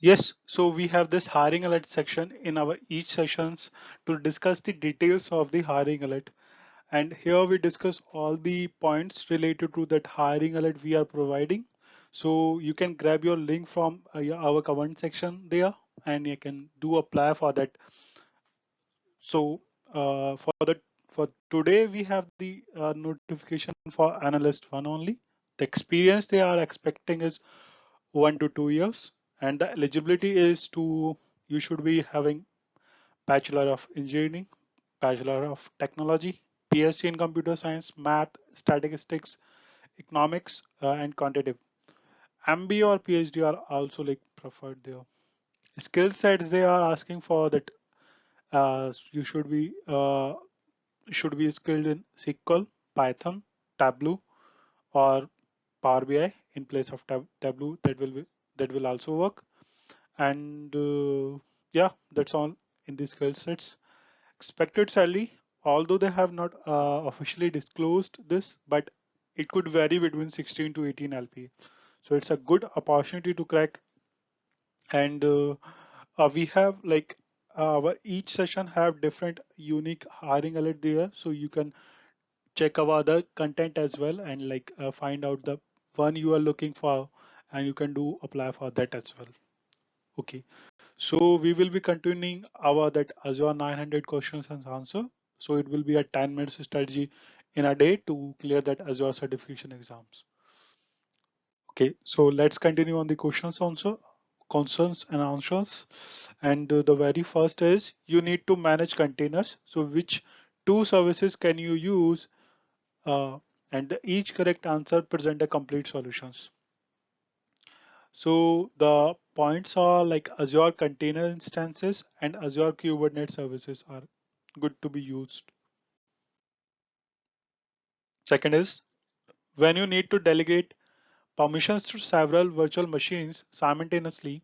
Yes, so we have this hiring alert section in our each sessions to discuss the details of the hiring alert. And here we discuss all the points related to that hiring alert we are providing. So you can grab your link from our comment section there and you can do apply for that. So for today we have the notification for analyst one only. The experience they are expecting is 1 to 2 years, and the eligibility is to you should be having Bachelor of Engineering, Bachelor of Technology, PhD in Computer Science, Math, Statistics, Economics, and Quantitative. MBA or PhD are also like preferred there. Skill sets they are asking for that you should be skilled in SQL, Python, Tableau, or Power BI in place of Tableau. That will also work. And yeah, that's all in the skill sets. Expected salary, although they have not officially disclosed this, but it could vary between 16 to 18 LP. So it's a good opportunity to crack. And we have like our each session have different unique hiring alert there, so you can check our other content as well and like find out the one you are looking for, and you can do apply for that as well. Okay. So we will be continuing our that Azure 900 questions and answer. So it will be a 10 minutes strategy in a day to clear that Azure certification exams. Okay, so let's continue on the questions answer, concerns and answers. And the very first is you need to manage containers. So which two services can you use? And each correct answer present a complete solutions. So the points are like Azure Container Instances and Azure Kubernetes Services are good to be used. Second is when you need to delegate permissions to several virtual machines simultaneously,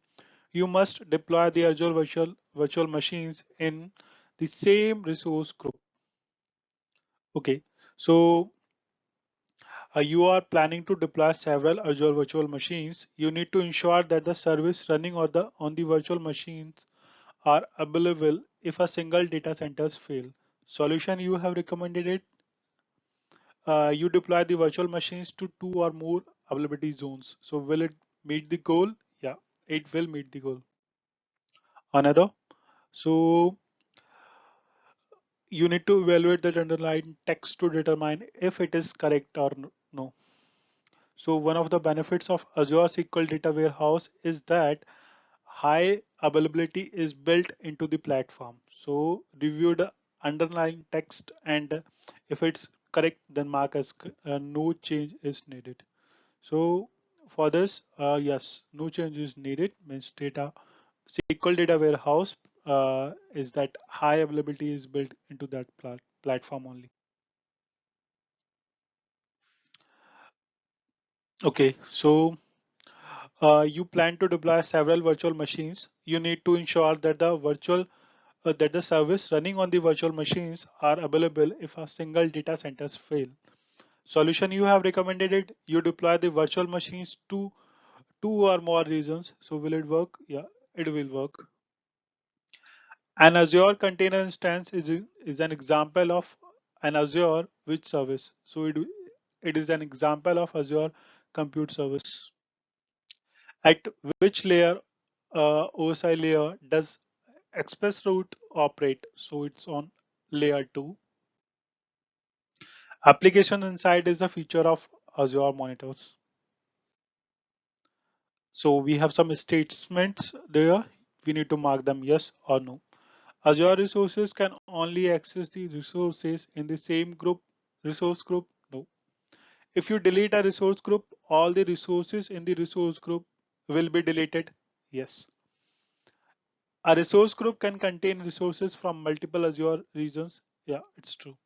you must deploy the Azure virtual machines in the same resource group. Okay, so you are planning to deploy several Azure virtual machines. You need to ensure that the service running on the virtual machines are available if a single data centers fail. Solution you have recommended it. You deploy the virtual machines to two or more availability zones. So will it meet the goal? Yeah, it will meet the goal. Another. So you need to evaluate the underlying text to determine if it is correct or no. So one of the benefits of Azure SQL Data Warehouse is that high availability is built into the platform. So review the underlying text, and if it's correct, then mark as no change is needed. So for this, yes, no change is needed means data SQL data warehouse is that high availability is built into that platform only. Okay, so you plan to deploy several virtual machines. You need to ensure that the service running on the virtual machines are available if a single data centers fail. Solution you have recommended it. You deploy the virtual machines to two or more regions. So will it work? Yeah, it will work. An Azure container instance is an example of an Azure which service. So it is an example of Azure compute service. At which layer, OSI layer, does Express Route operate? So it's on layer 2. Application Insight is a feature of Azure monitors. So we have some statements there. We need to mark them yes or no. Azure resources can only access the resources in the same resource group. No. If you delete a resource group, all the resources in the resource group will be deleted. Yes. A resource group can contain resources from multiple Azure regions. Yeah, it's true.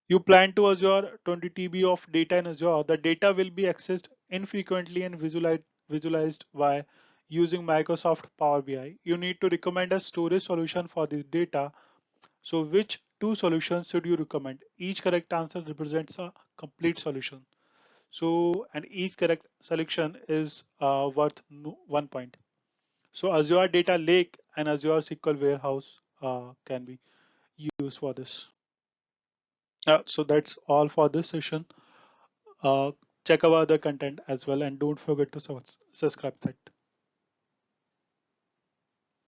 You plan to Azure 20 TB of data in Azure. The data will be accessed infrequently and visualized by using Microsoft Power BI. You need to recommend a storage solution for the data. So which two solutions should you recommend? Each correct answer represents a complete solution. So, and each correct selection is worth 1 point. So Azure Data Lake and Azure SQL Warehouse can be used for this. So that's all for this session. Uh, Check our other content as well, and don't forget to subscribe that.